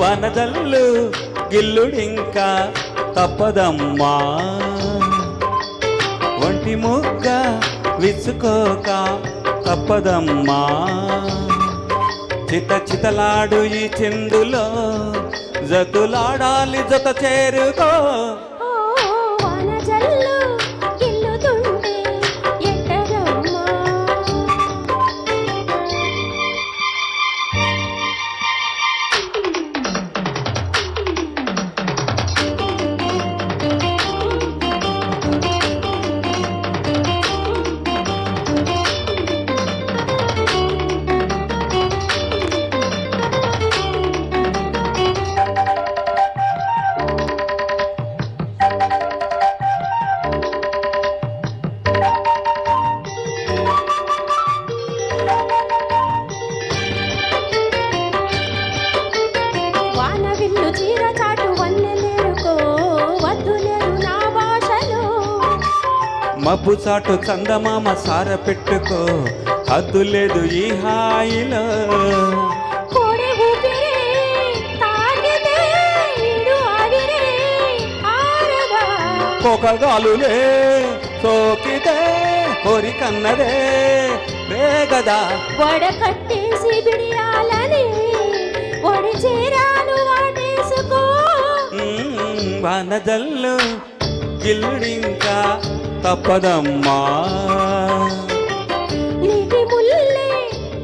వనజల్లు గిల్లుడింకా తప్పదమ్మా ఒంటి ముగ్గ విసుకోక తప్పదమ్మా చిత చితలాడు ఈ చిందులో జతులాడాలి జత చేరుకో మబ్బు చాటు చందమామ సార పెట్టుకో హద్దు లేదు ఈ హాయిలో కోకగాలులే సోకితే కోరికన్నదే వేగదా వడకట్టేసి బిడియాలని ఒడి చేరాను వాటేసుకో వనజల్లు గిల్లుడింకా తప్పదమ్మా నీటి ముల్లే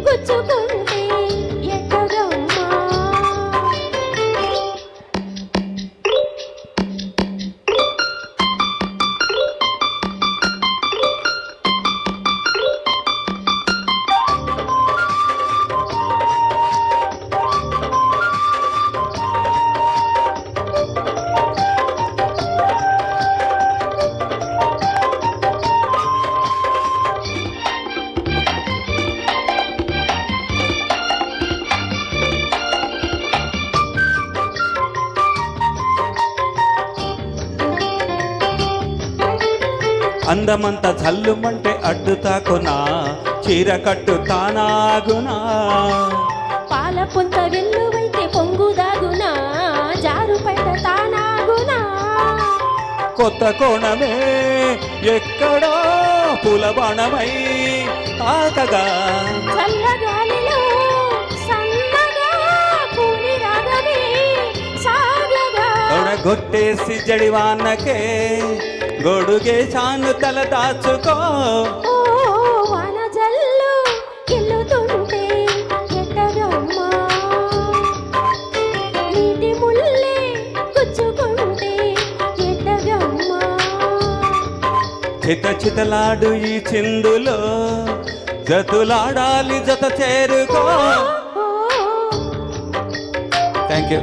గుచ్చుకుంటే ఎట్టగమ్మా అందమంత జల్లుమంటే అడ్డు తాకునా చీర కట్టు తానాగునా పాల పుంత వెల్లువైతే పొంగుదాగునా జారు పైట తానాగునా కొత్త కోణమే ఎక్కడో పులబాణమై తాకగా చల్లగాలిలో సన్నగా పూని రాగమే సాగగా తొడగొట్టేసి జడివానకే గొడుగే చాను తల దాచుకో వనజల్లు గిల్లుతుంటే ఎట్టగమ్మా నీటి ముల్లే గుచ్చుకుంటే ఎట్టగమ్మా చిత చితలాడు ఈ చిందులో జతులాడాలి జత చేరుకో థ్యాంక్ యూ